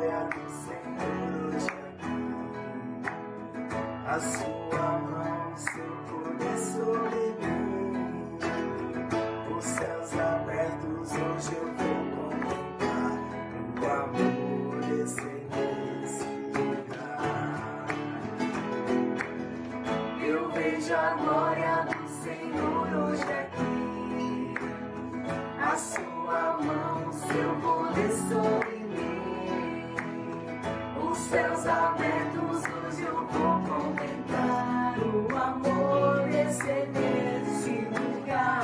glória do Senhor hoje aqui. A sua mão, seu poder sobre mim. Os céus abertos hoje eu vou contemplar. O amor descer nesse lugar. Eu vejo a glória do Senhor hoje aqui. A sua mão, seu poder sobre mim. Os céus abertos hoje eu vou contemplar. O amor descer nesse lugar.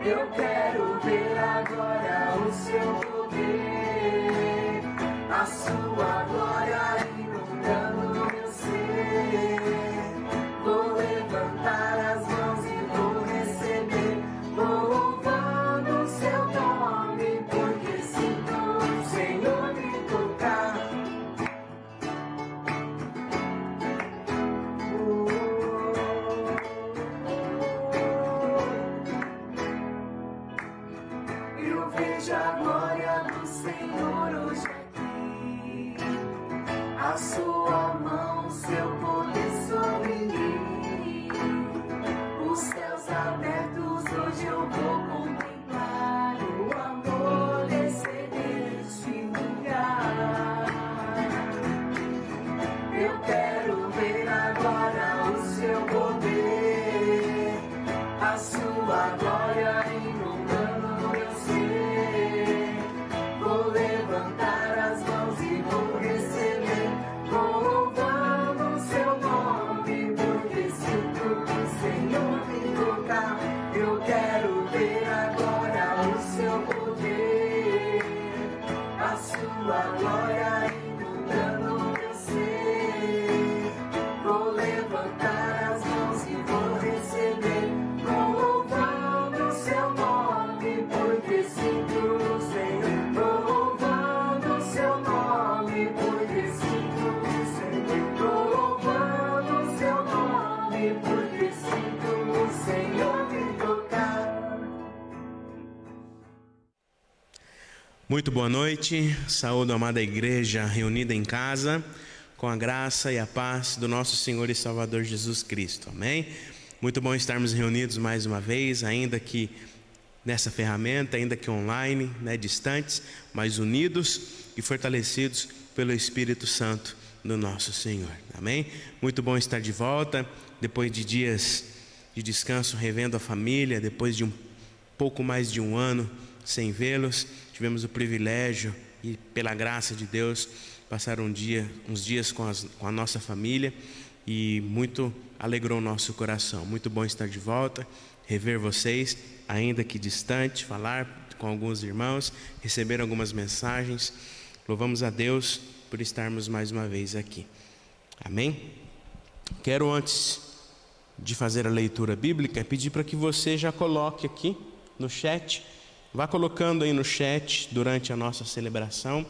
Eu quero ver agora o seu poder, a sua glória inundando meu ser. Vou levantar as mãos e vou receber, vou louvando o seu nome, porque sinto o Senhor me tocar. Eu vejo a glória do Senhor hoje aqui. A sua mão, seu poder sobre mim. Os céus abertos hoje eu vou contemplar. O amor descer neste lugar. Eu quero ver agora o seu poder, a sua glória inundando meu ser. Vou levantar as mãos e vou receber, vou louvando o seu nome, porque sinto o Senhor me tocar. Eu quero ver agora o seu poder, a sua glória inundando meu ser. Vou levantar as mãos e vou receber, vou louvando o seu nome, porque sinto o Senhor. Vou louvando o seu nome, porque sinto o Senhor. Vou louvando o seu nome, porque sinto o Senhor me tocar. Muito boa noite, saúdo a amada igreja reunida em casa, com a graça e a paz do nosso Senhor e Salvador Jesus Cristo, amém? Muito bom estarmos reunidos mais uma vez, ainda que nessa ferramenta, ainda que online, distantes, mas unidos e fortalecidos pelo Espírito Santo do nosso Senhor, amém? Muito bom estar de volta, depois de dias de descanso, revendo a família, depois de um pouco mais de um ano sem vê-los. Tivemos o privilégio e pela graça de Deus passar uns dias com a nossa família, e muito alegrou o nosso coração. Muito bom estar de volta, rever vocês, ainda que distante, falar com alguns irmãos, receber algumas mensagens. Louvamos a Deus por estarmos mais uma vez aqui, amém? Quero, antes de fazer a leitura bíblica, pedir para que você já coloque aqui no chat, vá colocando aí no chat durante a nossa celebração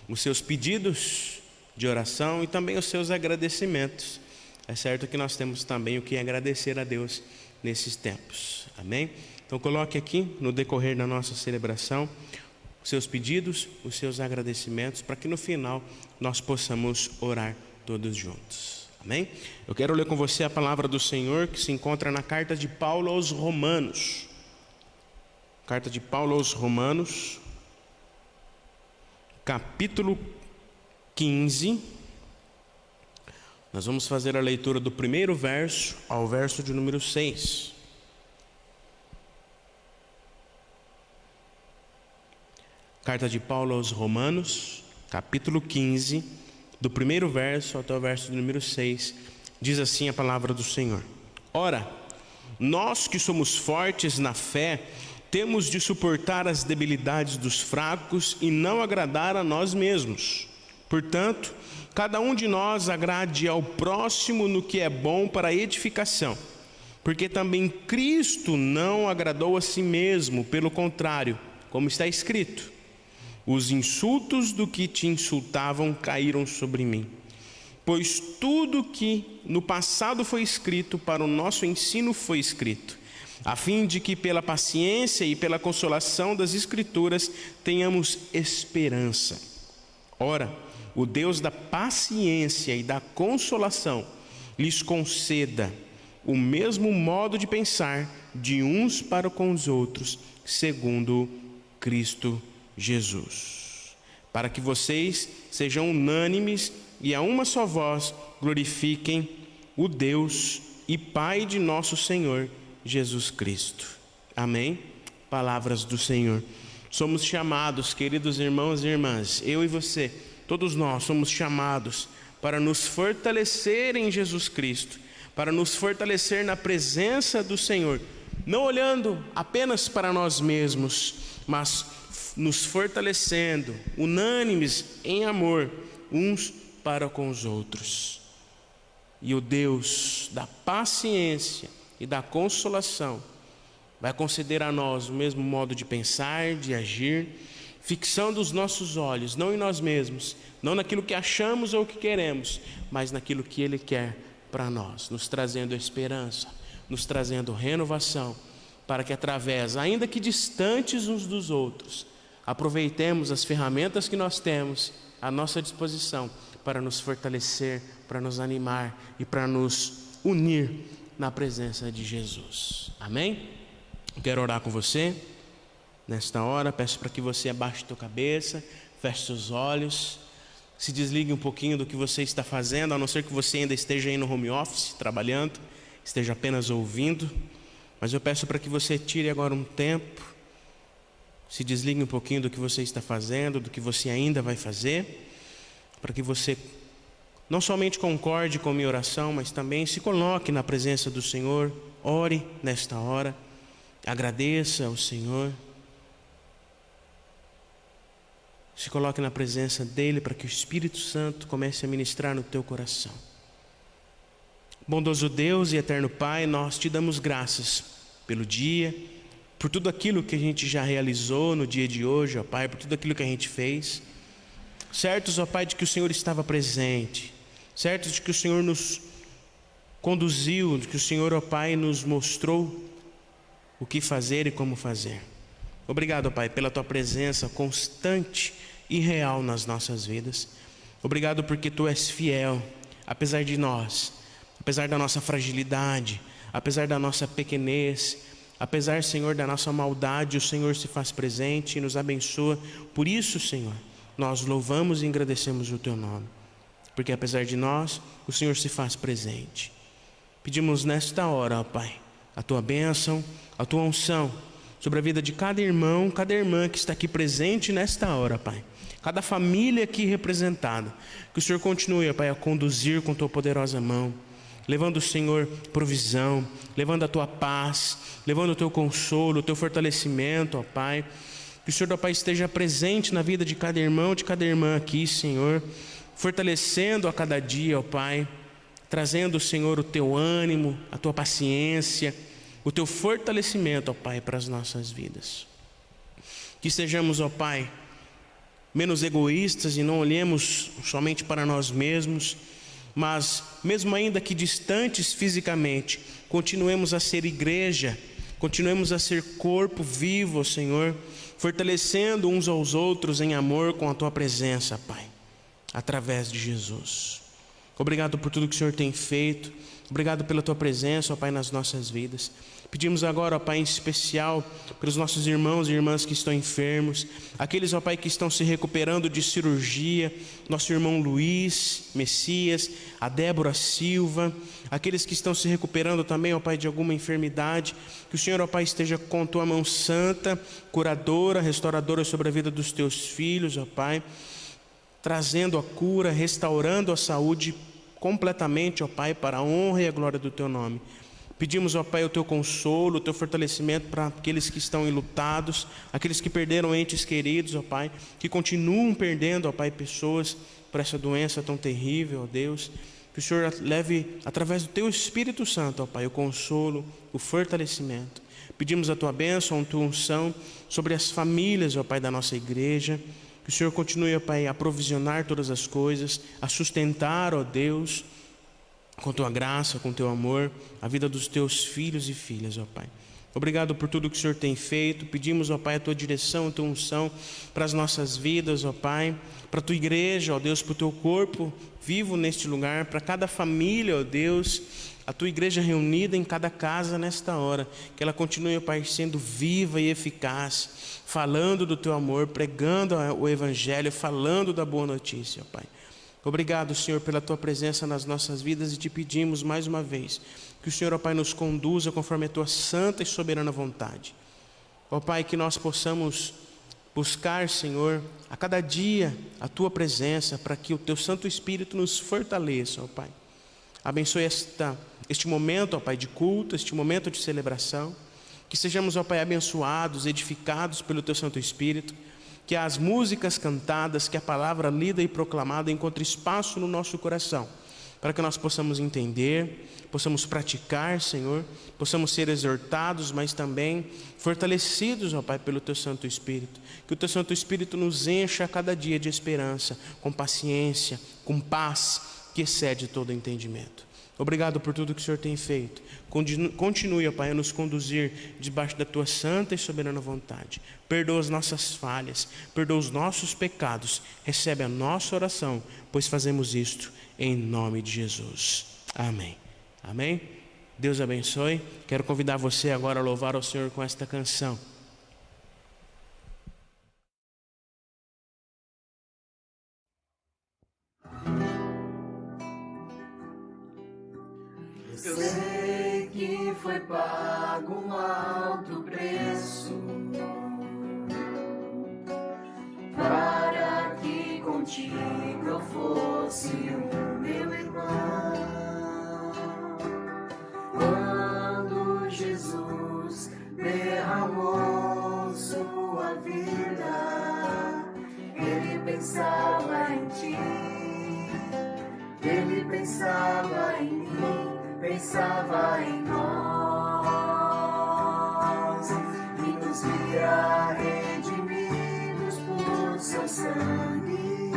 os seus pedidos de oração e também os seus agradecimentos. É certo que nós temos também o que agradecer a Deus nesses tempos, amém? Então coloque aqui no decorrer da nossa celebração os seus pedidos, os seus agradecimentos, para que no final nós possamos orar todos juntos, amém? Eu quero ler com você a palavra do Senhor que se encontra na carta de Paulo aos Romanos. Carta de Paulo aos Romanos, capítulo 15. Nós vamos fazer a leitura do primeiro verso ao verso de número 6. Carta de Paulo aos Romanos, capítulo 15, do primeiro verso até o verso de número 6, diz assim a palavra do Senhor: Ora, nós que somos fortes na fé, temos de suportar as debilidades dos fracos e não agradar a nós mesmos. Portanto, cada um de nós agrade ao próximo no que é bom para a edificação, porque também Cristo não agradou a si mesmo, pelo contrário, como está escrito: os insultos do que te insultavam caíram sobre mim. Pois tudo que no passado foi escrito para o nosso ensino foi escrito, a fim de que pela paciência e pela consolação das Escrituras tenhamos esperança. Ora, o Deus da paciência e da consolação lhes conceda o mesmo modo de pensar de uns para com os outros, segundo Cristo Jesus, para que vocês sejam unânimes e a uma só voz glorifiquem o Deus e Pai de nosso Senhor Jesus Cristo. Amém? Palavras do Senhor. Somos chamados, queridos irmãos e irmãs, eu e você, todos nós somos chamados para nos fortalecer em Jesus Cristo, para nos fortalecer na presença do Senhor, não olhando apenas para nós mesmos, mas nos fortalecendo, unânimes em amor, uns para com os outros. E o Deus da paciência e da consolação vai conceder a nós o mesmo modo de pensar, de agir, fixando os nossos olhos, não em nós mesmos, não naquilo que achamos ou que queremos, mas naquilo que Ele quer para nós, nos trazendo esperança, nos trazendo renovação, para que através, ainda que distantes uns dos outros, aproveitemos as ferramentas que nós temos à nossa disposição para nos fortalecer, para nos animar e para nos unir na presença de Jesus. Amém? Quero orar com você nesta hora. Peço para que você abaixe a tua cabeça, feche seus olhos, se desligue um pouquinho do que você está fazendo, a não ser que você ainda esteja aí no home office, trabalhando, esteja apenas ouvindo. Mas eu peço para que você tire agora um tempo, se desligue um pouquinho do que você está fazendo, do que você ainda vai fazer, para que você não somente concorde com a minha oração, mas também se coloque na presença do Senhor, ore nesta hora, agradeça ao Senhor, se coloque na presença dEle para que o Espírito Santo comece a ministrar no teu coração. Bondoso Deus e eterno Pai, nós te damos graças pelo dia, por tudo aquilo que a gente já realizou no dia de hoje, ó Pai, por tudo aquilo que a gente fez. Certos, ó Pai, de que o Senhor estava presente, certos de que o Senhor nos conduziu, de que o Senhor, ó Pai, nos mostrou o que fazer e como fazer. Obrigado, ó Pai, pela Tua presença constante e real nas nossas vidas. Obrigado porque Tu és fiel, apesar de nós, apesar da nossa fragilidade, apesar da nossa pequenez, apesar, Senhor, da nossa maldade, o Senhor se faz presente e nos abençoa. Por isso, Senhor, nós louvamos e agradecemos o Teu nome, porque apesar de nós, o Senhor se faz presente. Pedimos nesta hora, ó Pai, a Tua bênção, a Tua unção sobre a vida de cada irmão, cada irmã que está aqui presente nesta hora, Pai. Cada família aqui representada. Que o Senhor continue, ó Pai, a conduzir com Tua poderosa mão, levando, Senhor, provisão, levando a Tua paz, levando o Teu consolo, o Teu fortalecimento, ó Pai. Que o Senhor, ó Pai, esteja presente na vida de cada irmão, de cada irmã aqui, Senhor, fortalecendo a cada dia, ó Pai, trazendo, Senhor, o Teu ânimo, a Tua paciência, o Teu fortalecimento, ó Pai, para as nossas vidas. Que sejamos, ó Pai, menos egoístas e não olhemos somente para nós mesmos, mas mesmo ainda que distantes fisicamente, continuemos a ser igreja, continuemos a ser corpo vivo, Senhor, fortalecendo uns aos outros em amor com a Tua presença, Pai, através de Jesus. Obrigado por tudo que o Senhor tem feito, obrigado pela Tua presença, ó Pai, nas nossas vidas. Pedimos agora, ó Pai, em especial pelos nossos irmãos e irmãs que estão enfermos, aqueles, ó Pai, que estão se recuperando de cirurgia, nosso irmão Luiz Messias, a Débora Silva, aqueles que estão se recuperando também, ó Pai, de alguma enfermidade, que o Senhor, ó Pai, esteja com Tua mão santa, curadora, restauradora sobre a vida dos Teus filhos, ó Pai, trazendo a cura, restaurando a saúde completamente, ó Pai, para a honra e a glória do Teu nome. Pedimos, ó Pai, o Teu consolo, o Teu fortalecimento para aqueles que estão enlutados, aqueles que perderam entes queridos, ó Pai, que continuam perdendo, ó Pai, pessoas por essa doença tão terrível, ó Deus. Que o Senhor leve, através do Teu Espírito Santo, ó Pai, o consolo, o fortalecimento. Pedimos a Tua bênção, a Tua unção sobre as famílias, ó Pai, da nossa igreja. Que o Senhor continue, ó Pai, a provisionar todas as coisas, a sustentar, ó Deus, com Tua graça, com Teu amor, a vida dos Teus filhos e filhas, ó Pai. Obrigado por tudo que o Senhor tem feito. Pedimos, ó Pai, a Tua direção, a Tua unção para as nossas vidas, ó Pai, para a Tua igreja, ó Deus, para o Teu corpo vivo neste lugar, para cada família, ó Deus, a Tua igreja reunida em cada casa nesta hora. Que ela continue, ó Pai, sendo viva e eficaz, falando do Teu amor, pregando o Evangelho, falando da boa notícia, ó Pai. Obrigado, Senhor, pela Tua presença nas nossas vidas e te pedimos mais uma vez que o Senhor, ó Pai, nos conduza conforme a Tua santa e soberana vontade. Ó Pai, que nós possamos buscar, Senhor, a cada dia a Tua presença para que o Teu Santo Espírito nos fortaleça, ó Pai. Abençoe este momento, ó Pai, de culto, este momento de celebração. Que sejamos, ó Pai, abençoados, edificados pelo Teu Santo Espírito. Que as músicas cantadas, que a palavra lida e proclamada encontre espaço no nosso coração, para que nós possamos entender, possamos praticar, Senhor, possamos ser exortados, mas também fortalecidos, ó Pai, pelo Teu Santo Espírito. Que o Teu Santo Espírito nos encha a cada dia de esperança, com paciência, com paz, que excede todo entendimento. Obrigado por tudo que o Senhor tem feito. Continue, ó Pai, a nos conduzir debaixo da Tua santa e soberana vontade. Perdoa as nossas falhas, perdoa os nossos pecados. Recebe a nossa oração, pois fazemos isto em nome de Jesus. Amém. Amém? Deus abençoe. Quero convidar você agora a louvar ao Senhor com esta canção. Eu sei que foi pago um alto preço para que contigo eu fosse o meu irmão. Quando Jesus derramou sua vida, Ele pensava em ti, Ele pensava em mim, pensava em nós e nos via redimidos por seu sangue,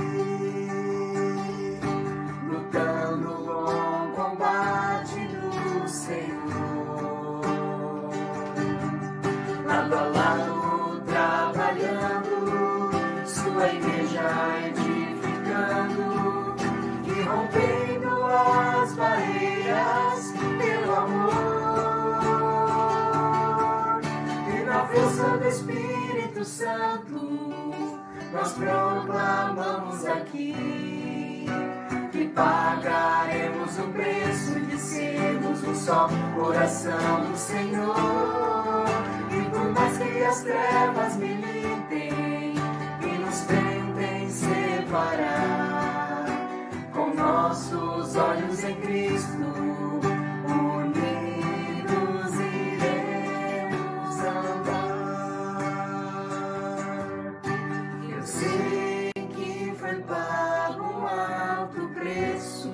lutando o bom combate do Senhor, lado a lado trabalhando, sua igreja edificando e rompendo as barreiras pelo amor. E na força do Espírito Santo nós proclamamos aqui que pagaremos o preço de sermos um só coração do Senhor. E por mais que as trevas militem e nos tentem separar, com nossos olhos em Cristo, unidos iremos andar. Eu sei que foi pago um alto preço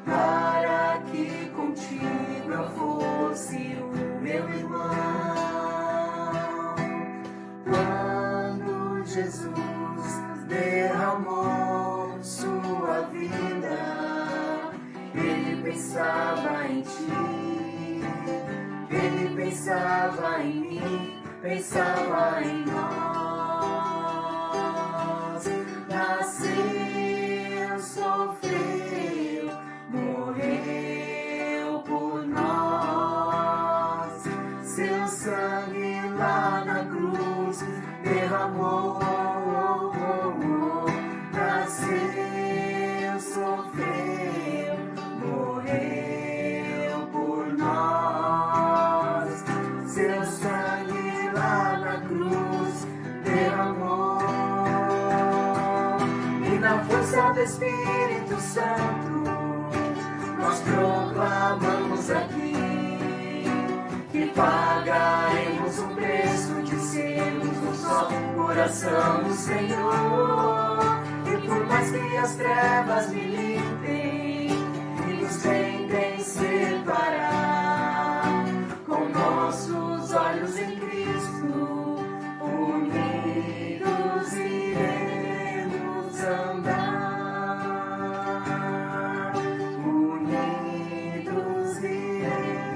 para que contigo eu fosse o meu irmão. Quando Jesus derramou sua vida, Ele pensava em ti, Ele pensava em mim, pensava em nós. Nasceu, sofreu, morreu por nós, seu sangue lá na cruz derramou. Nasceu, sofreu, morreu por nós, seu sangue lá na cruz derramou. E na força do Espírito Santo nós proclamamos aqui que pagaremos o preço de sermos um só coração do Senhor. E por mais que as trevas militem e nos tentem separar, com nossos olhos em Cristo, unidos iremos andar, unidos iremos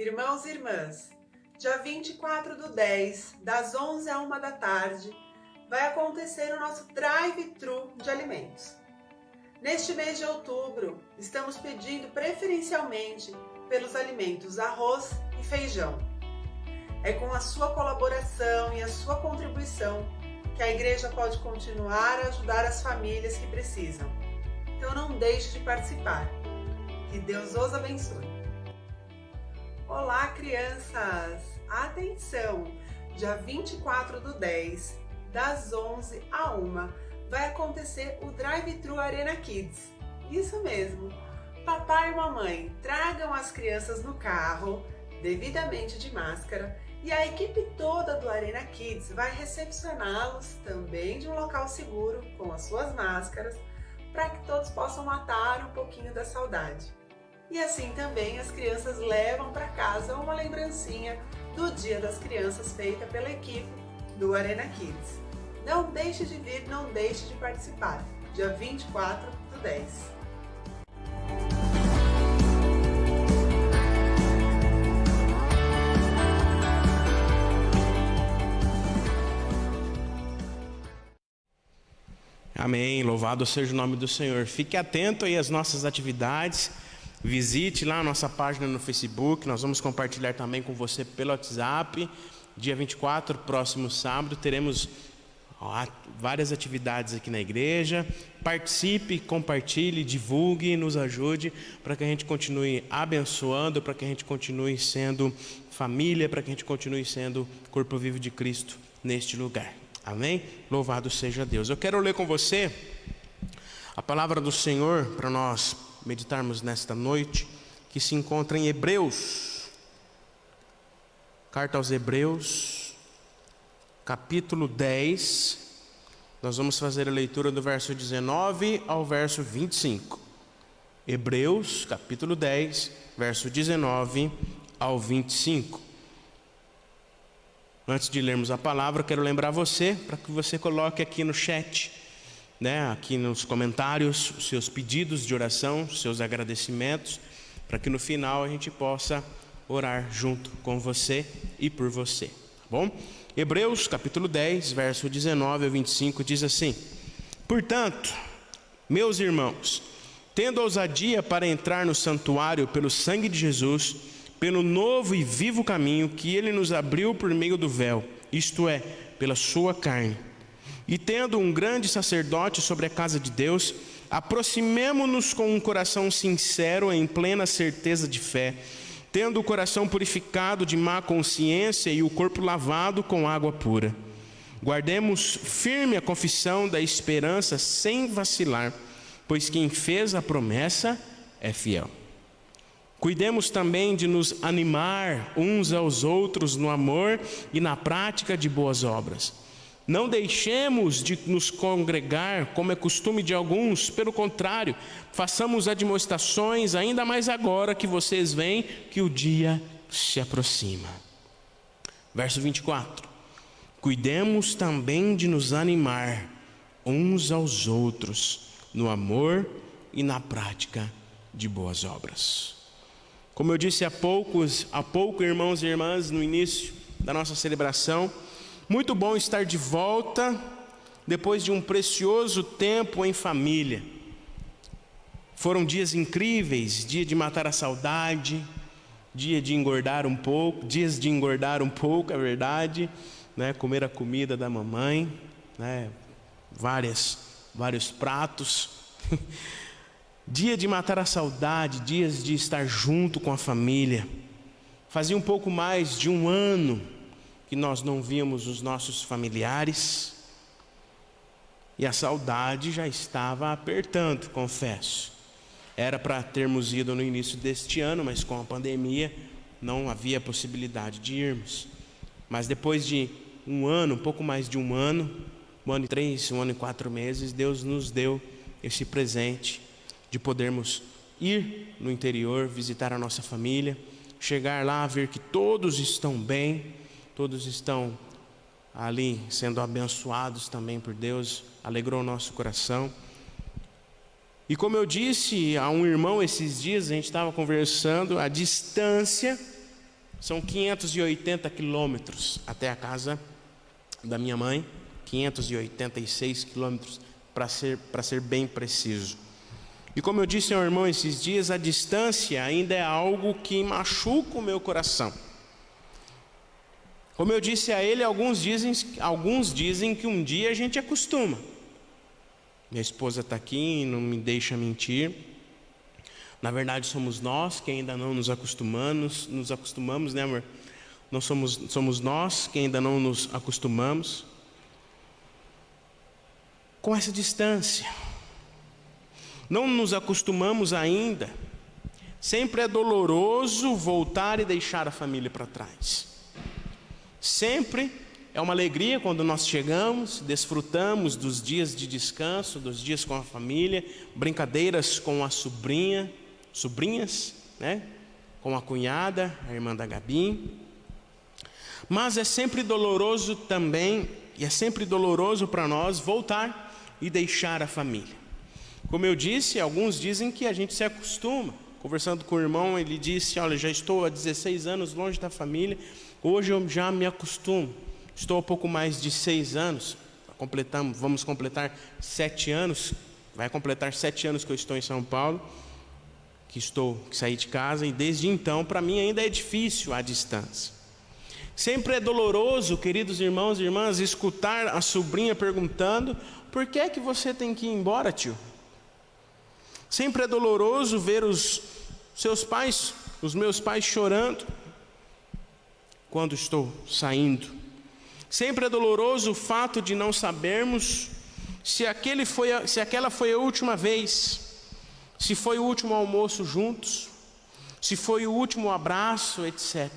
Irmãos e irmãs, dia 24/10, das 11 à 1 da tarde, vai acontecer o nosso drive-thru de alimentos. Neste mês de outubro, estamos pedindo preferencialmente pelos alimentos arroz e feijão. É com a sua colaboração e a sua contribuição que a igreja pode continuar a ajudar as famílias que precisam. Então não deixe de participar. Que Deus os abençoe. Olá, crianças! Atenção! Dia 24/10, das 11 à 1, vai acontecer o Drive-Thru Arena Kids. Isso mesmo! Papai e mamãe tragam as crianças no carro, devidamente de máscara, e a equipe toda do Arena Kids vai recepcioná-los também de um local seguro, com as suas máscaras, para que todos possam matar um pouquinho da saudade. E assim também as crianças levam para casa uma lembrancinha do Dia das Crianças feita pela equipe do Arena Kids. Não deixe de vir, não deixe de participar. Dia 24/10. Amém, louvado seja o nome do Senhor. Fique atento aí às nossas atividades, visite lá a nossa página no Facebook, nós vamos compartilhar também com você pelo WhatsApp. Dia 24, próximo sábado, teremos várias atividades aqui na igreja. Participe, compartilhe, divulgue, nos ajude para que a gente continue abençoando, para que a gente continue sendo família, para que a gente continue sendo corpo vivo de Cristo neste lugar. Amém? Louvado seja Deus. Eu quero ler com você a palavra do Senhor para nós meditarmos nesta noite, que se encontra em Hebreus, carta aos Hebreus, capítulo 10. Nós vamos fazer a leitura do verso 19 ao verso 25. Hebreus, capítulo 10, verso 19 ao 25. Antes de lermos a palavra, quero lembrar você, para que você coloque aqui no chat, aqui nos comentários, os seus pedidos de oração, os seus agradecimentos, para que no final a gente possa orar junto com você e por você, tá bom? Hebreus capítulo 10, verso 19 ao 25 diz assim: Portanto, meus irmãos, tendo ousadia para entrar no santuário pelo sangue de Jesus, pelo novo e vivo caminho que Ele nos abriu por meio do véu, isto é, pela sua carne. E tendo um grande sacerdote sobre a casa de Deus, aproximemo-nos com um coração sincero em plena certeza de fé, tendo o coração purificado de má consciência e o corpo lavado com água pura. Guardemos firme a confissão da esperança sem vacilar, pois quem fez a promessa é fiel. Cuidemos também de nos animar uns aos outros no amor e na prática de boas obras. Não deixemos de nos congregar, como é costume de alguns, pelo contrário, façamos admoestações, ainda mais agora que vocês veem que o dia se aproxima. Verso 24. Cuidemos também de nos animar uns aos outros no amor e na prática de boas obras. Como eu disse há pouco, irmãos e irmãs, no início da nossa celebração, muito bom estar de volta depois de um precioso tempo em família. Foram dias incríveis, dia de matar a saudade, dias de engordar um pouco, é verdade, comer a comida da mamãe, vários pratos. Dia de matar a saudade, dias de estar junto com a família. Fazia um pouco mais de um ano que nós não víamos os nossos familiares, e a saudade já estava apertando, confesso. Era para termos ido no início deste ano, mas com a pandemia não havia possibilidade de irmos. Mas depois de um ano, um pouco mais de um ano e 3, 1 ano e 4 meses, Deus nos deu esse presente de podermos ir no interior, visitar a nossa família, chegar lá, ver que todos estão bem, todos estão ali sendo abençoados também por Deus, alegrou o nosso coração. E como eu disse a um irmão esses dias, a gente estava conversando, a distância São 580 quilômetros até a casa da minha mãe, 586 quilômetros para ser bem preciso. E como eu disse ao irmão esses dias, a distância ainda é algo que machuca o meu coração. Como eu disse a ele, alguns dizem que um dia a gente acostuma. Minha esposa está aqui e não me deixa mentir. Na verdade, somos nós que ainda não nos acostumamos, né, amor? Não somos nós que ainda não nos acostumamos com essa distância. Não nos acostumamos ainda. Sempre é doloroso voltar e deixar a família para trás. Sempre é uma alegria quando nós chegamos, desfrutamos dos dias de descanso, dos dias com a família, brincadeiras com a sobrinhas, né? Com a cunhada, a irmã da Gabi. Mas é sempre doloroso também, e é sempre doloroso para nós voltar e deixar a família. Como eu disse, alguns dizem que a gente se acostuma. Conversando com o irmão, ele disse: olha, já estou há 16 anos longe da família, hoje eu já me acostumo. Estou há pouco mais de 6 anos, vamos completar 7 anos, vai completar 7 anos que eu estou em São Paulo, que saí de casa, e desde então, para mim ainda é difícil a distância. Sempre é doloroso, queridos irmãos e irmãs, escutar a sobrinha perguntando: por que é que você tem que ir embora, tio? Sempre é doloroso ver os meus pais chorando quando estou saindo. Sempre é doloroso o fato de não sabermos se aquela foi a última vez, se foi o último almoço juntos, se foi o último abraço, etc.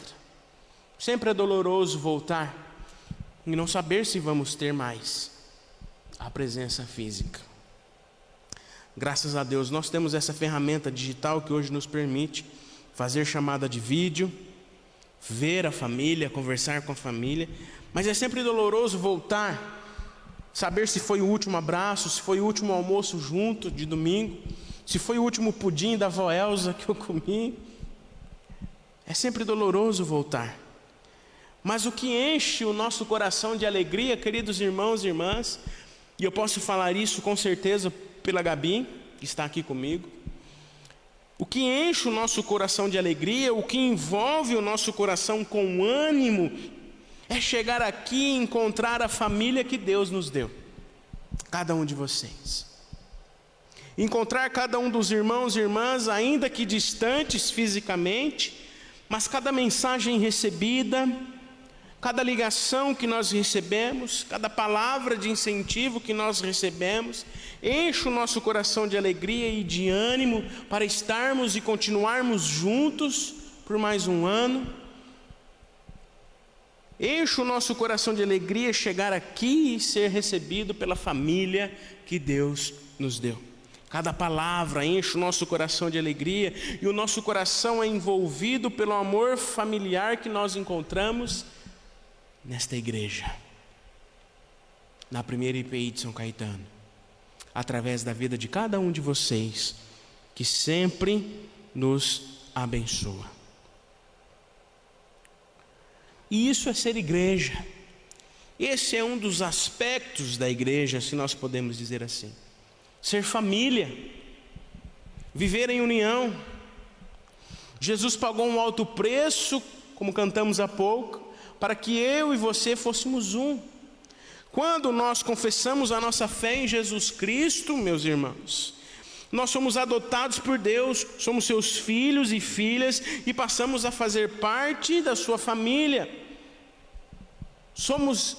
Sempre é doloroso voltar e não saber se vamos ter mais a presença física. Graças a Deus nós temos essa ferramenta digital que hoje nos permite fazer chamada de vídeo, ver a família, conversar com a família, mas é sempre doloroso voltar, saber se foi o último abraço, se foi o último almoço junto de domingo, se foi o último pudim da avó Elza que eu comi. É sempre doloroso voltar. Mas o que enche o nosso coração de alegria, queridos irmãos e irmãs, e eu posso falar isso com certeza pela Gabi, que está aqui comigo, o que enche o nosso coração de alegria, o que envolve o nosso coração com ânimo, é chegar aqui e encontrar a família que Deus nos deu, cada um de vocês. Encontrar cada um dos irmãos e irmãs, ainda que distantes fisicamente, mas cada mensagem recebida, cada ligação que nós recebemos, cada palavra de incentivo que nós recebemos, enche o nosso coração de alegria e de ânimo para estarmos e continuarmos juntos por mais um ano. Enche o nosso coração de alegria chegar aqui e ser recebido pela família que Deus nos deu. Cada palavra enche o nosso coração de alegria e o nosso coração é envolvido pelo amor familiar que nós encontramos nesta igreja, na primeira IPI de São Caetano, através da vida de cada um de vocês, que sempre nos abençoa. E isso é ser igreja. Esse é um dos aspectos da igreja, se nós podemos dizer assim. Ser família, viver em união. Jesus pagou um alto preço, como cantamos há pouco, para que eu e você fôssemos um. Quando nós confessamos a nossa fé em Jesus Cristo, meus irmãos, nós somos adotados por Deus, somos seus filhos e filhas e passamos a fazer parte da sua família. Somos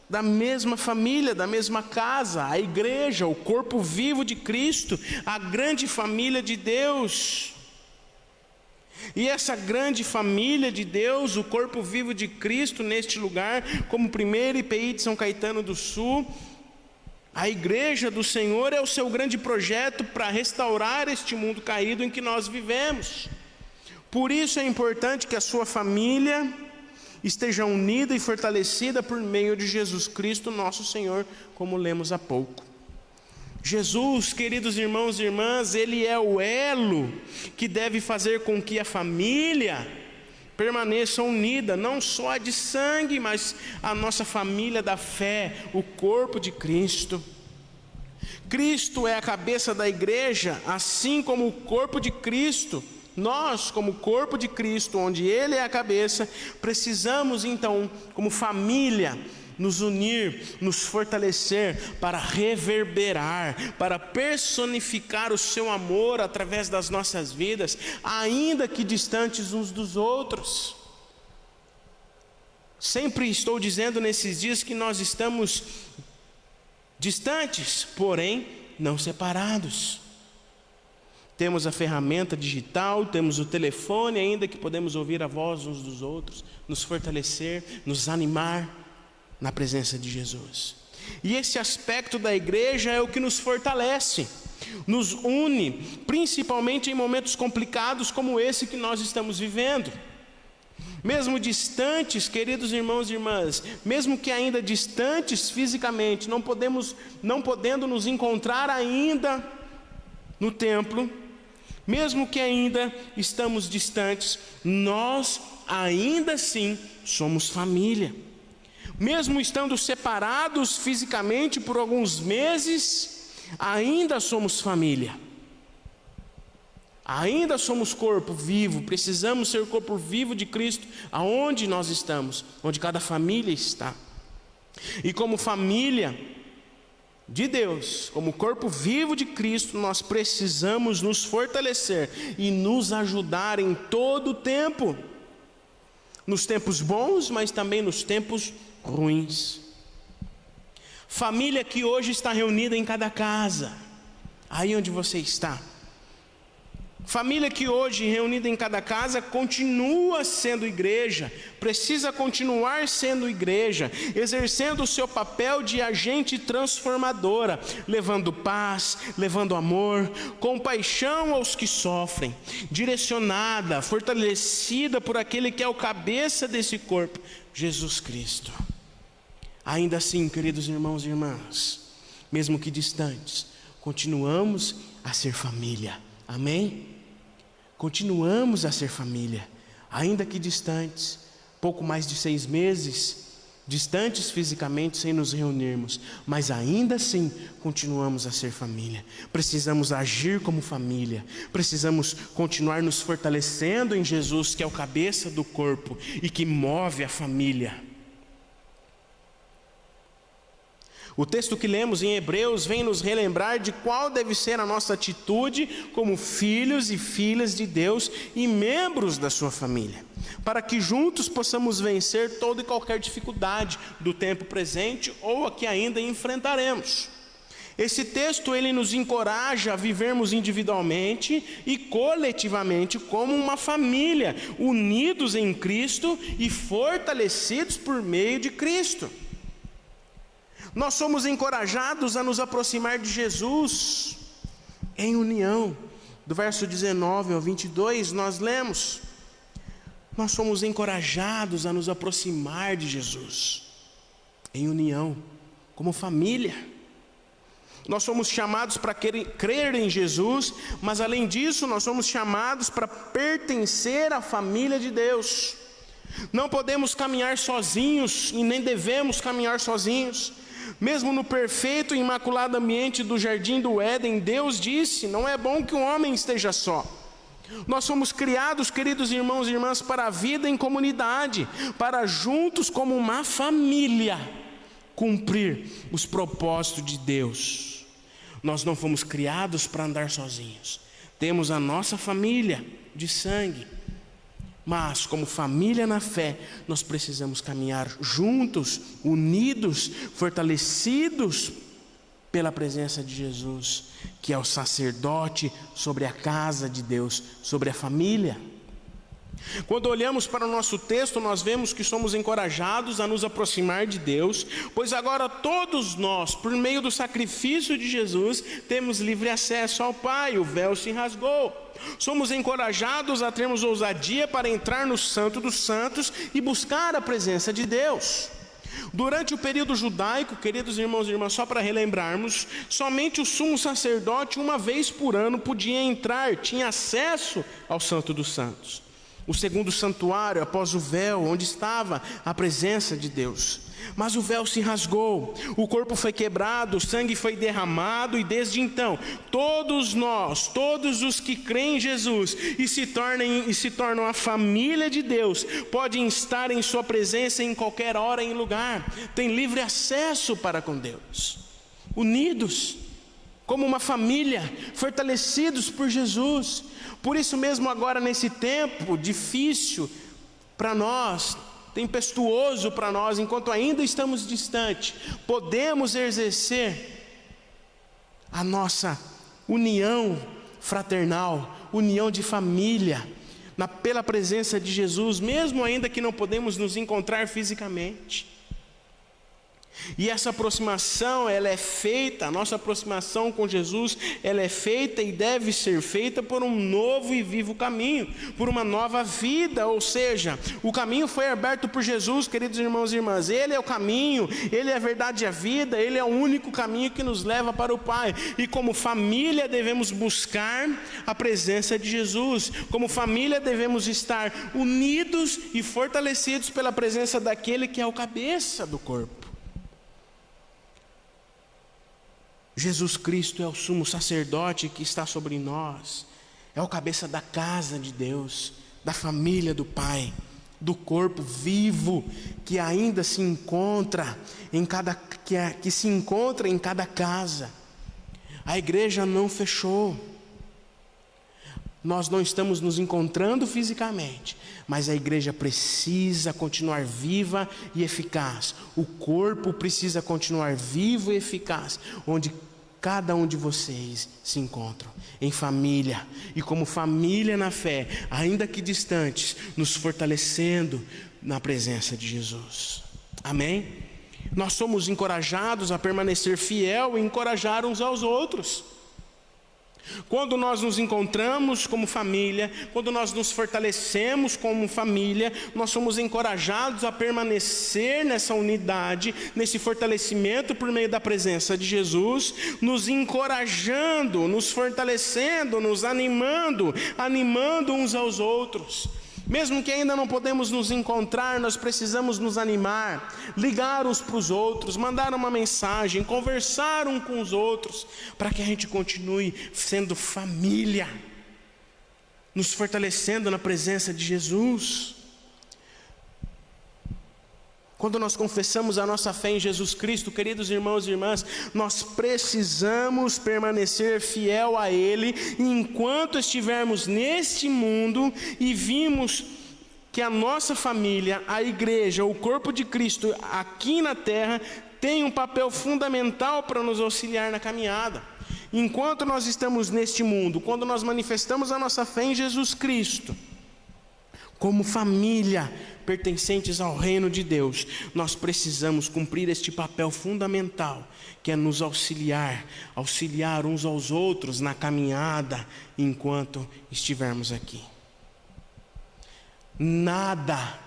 da mesma família, da mesma casa, a igreja, o corpo vivo de Cristo, a grande família de Deus. E essa grande família de Deus, o corpo vivo de Cristo neste lugar, como primeira IPI de São Caetano do Sul, a igreja do Senhor é o seu grande projeto para restaurar este mundo caído em que nós vivemos. Por isso é importante que a sua família esteja unida e fortalecida por meio de Jesus Cristo, nosso Senhor, como lemos há pouco. Jesus, queridos irmãos e irmãs, Ele é o elo que deve fazer com que a família permaneça unida, não só a de sangue, mas a nossa família da fé, o corpo de Cristo. Cristo é a cabeça da igreja, assim como o corpo de Cristo. Nós, como corpo de Cristo, onde Ele é a cabeça, precisamos então, como família, nos unir, nos fortalecer para reverberar, para personificar o seu amor através das nossas vidas, ainda que distantes uns dos outros. Sempre estou dizendo nesses dias que nós estamos distantes, porém não separados. Temos a ferramenta digital, temos o telefone, ainda que podemos ouvir a voz uns dos outros, nos fortalecer, nos animar na presença de Jesus. E esse aspecto da igreja é o que nos fortalece, nos une, principalmente em momentos complicados como esse que nós estamos vivendo. Mesmo distantes, queridos irmãos e irmãs, mesmo que ainda distantes fisicamente, não podendo nos encontrar ainda no templo, mesmo que ainda estamos distantes, nós ainda assim somos família. Mesmo estando separados fisicamente por alguns meses, ainda somos família. Ainda somos corpo vivo, precisamos ser corpo vivo de Cristo, aonde nós estamos, onde cada família está. E como família de Deus, como corpo vivo de Cristo, nós precisamos nos fortalecer e nos ajudar em todo o tempo, nos tempos bons, mas também nos tempos ruins. Família que hoje está reunida em cada casa, aí onde você está. Família que hoje reunida em cada casa continua sendo igreja, precisa continuar sendo igreja, exercendo o seu papel de agente transformadora, levando paz, levando amor, compaixão aos que sofrem, direcionada, fortalecida por aquele que é o cabeça desse corpo, Jesus Cristo. Ainda assim, queridos irmãos e irmãs, mesmo que distantes, continuamos a ser família, amém? Continuamos a ser família, ainda que distantes, pouco mais de 6 meses, distantes fisicamente sem nos reunirmos, mas ainda assim continuamos a ser família. Precisamos agir como família, precisamos continuar nos fortalecendo em Jesus, que é o cabeça do corpo e que move a família. O texto que lemos em Hebreus vem nos relembrar de qual deve ser a nossa atitude como filhos e filhas de Deus e membros da sua família, para que juntos possamos vencer toda e qualquer dificuldade do tempo presente ou a que ainda enfrentaremos. Esse texto ele nos encoraja a vivermos individualmente e coletivamente como uma família, unidos em Cristo e fortalecidos por meio de Cristo. Nós somos encorajados a nos aproximar de Jesus em união. Do verso 19 ao 22 nós lemos: nós somos encorajados a nos aproximar de Jesus em união, como família. Nós somos chamados para crer em Jesus, mas além disso nós somos chamados para pertencer à família de Deus. Não podemos caminhar sozinhos e nem devemos caminhar sozinhos. Mesmo no perfeito e imaculado ambiente do jardim do Éden, Deus disse: não é bom que o homem esteja só. Nós fomos criados, queridos irmãos e irmãs, para a vida em comunidade, para juntos como uma família cumprir os propósitos de Deus. Nós não fomos criados para andar sozinhos. Temos a nossa família de sangue, mas como família na fé, nós precisamos caminhar juntos, unidos, fortalecidos pela presença de Jesus, que é o sacerdote sobre a casa de Deus, sobre a família. Quando olhamos para o nosso texto, nós vemos que somos encorajados a nos aproximar de Deus, pois agora todos nós, por meio do sacrifício de Jesus, temos livre acesso ao Pai, o véu se rasgou. Somos encorajados a termos ousadia para entrar no Santo dos Santos e buscar a presença de Deus. Durante o período judaico, queridos irmãos e irmãs, só para relembrarmos, somente o sumo sacerdote uma vez por ano podia entrar, tinha acesso ao Santo dos Santos. o segundo santuário, após o véu, onde estava a presença de Deus. Mas o véu se rasgou, o corpo foi quebrado, o sangue foi derramado, e desde então, todos nós, todos os que creem em Jesus e se tornam a família de Deus, podem estar em sua presença em qualquer hora e lugar, têm livre acesso para com Deus, unidos como uma família, fortalecidos por Jesus. Por isso mesmo agora, nesse tempo difícil para nós, tempestuoso para nós, enquanto ainda estamos distantes, podemos exercer a nossa união fraternal, união de família, pela presença de Jesus, mesmo ainda que não podemos nos encontrar fisicamente. E essa aproximação, ela é feita, a nossa aproximação com Jesus, ela é feita e deve ser feita por um novo e vivo caminho, por uma nova vida, ou seja, o caminho foi aberto por Jesus, queridos irmãos e irmãs. Ele é o caminho, Ele é a verdade e a vida, Ele é o único caminho que nos leva para o Pai, e como família devemos buscar a presença de Jesus, como família devemos estar unidos e fortalecidos pela presença daquele que é o cabeça do corpo. Jesus Cristo é o sumo sacerdote que está sobre nós, é o cabeça da casa de Deus, da família do Pai, do corpo vivo que ainda se encontra que se encontra em cada casa. A igreja não fechou. Nós não estamos nos encontrando fisicamente, mas a igreja precisa continuar viva e eficaz. O corpo precisa continuar vivo e eficaz, onde cada um de vocês se encontram, em família, e como família na fé, ainda que distantes, nos fortalecendo na presença de Jesus. Amém? Nós somos encorajados a permanecer fiel e encorajar uns aos outros. Quando nós nos encontramos como família, quando nós nos fortalecemos como família, nós somos encorajados a permanecer nessa unidade, nesse fortalecimento por meio da presença de Jesus, nos encorajando, nos fortalecendo, nos animando uns aos outros. Mesmo que ainda não podemos nos encontrar, nós precisamos nos animar, ligar uns para os outros, mandar uma mensagem, conversar uns com os outros, para que a gente continue sendo família, nos fortalecendo na presença de Jesus. Quando nós confessamos a nossa fé em Jesus Cristo, queridos irmãos e irmãs, nós precisamos permanecer fiel a Ele enquanto estivermos neste mundo e vimos que a nossa família, a igreja, o corpo de Cristo aqui na terra tem um papel fundamental para nos auxiliar na caminhada. Enquanto nós estamos neste mundo, quando nós manifestamos a nossa fé em Jesus Cristo, como família pertencentes ao reino de Deus, nós precisamos cumprir este papel fundamental, que é nos auxiliar uns aos outros na caminhada enquanto estivermos aqui. Nada,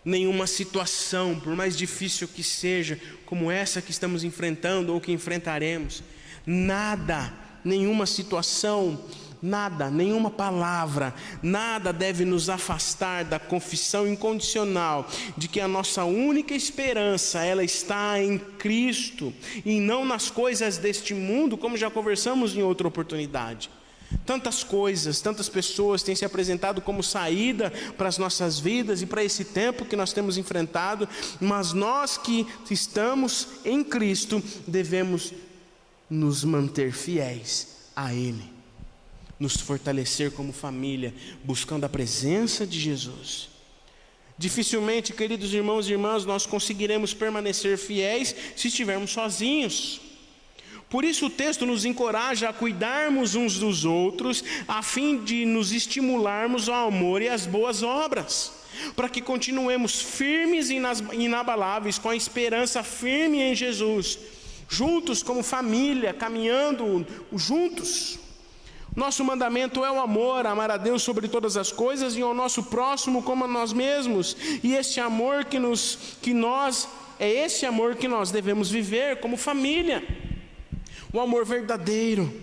nenhuma situação, por mais difícil que seja, como essa que estamos enfrentando ou que enfrentaremos, nada, nenhuma situação, nada, nenhuma palavra, nada deve nos afastar da confissão incondicional de que a nossa única esperança, ela está em Cristo e não nas coisas deste mundo, como já conversamos em outra oportunidade. Tantas coisas, tantas pessoas têm se apresentado como saída para as nossas vidas e para esse tempo que nós temos enfrentado, mas nós que estamos em Cristo devemos nos manter fiéis a Ele, nos fortalecer como família, buscando a presença de Jesus. Dificilmente, queridos irmãos e irmãs, nós conseguiremos permanecer fiéis se estivermos sozinhos. Por isso o texto nos encoraja a cuidarmos uns dos outros, a fim de nos estimularmos ao amor e às boas obras, para que continuemos firmes e inabaláveis, com a esperança firme em Jesus, juntos como família, caminhando juntos. Nosso mandamento é o amor, amar a Deus sobre todas as coisas e ao nosso próximo como a nós mesmos. E esse amor é esse amor que nós devemos viver como família. O amor verdadeiro,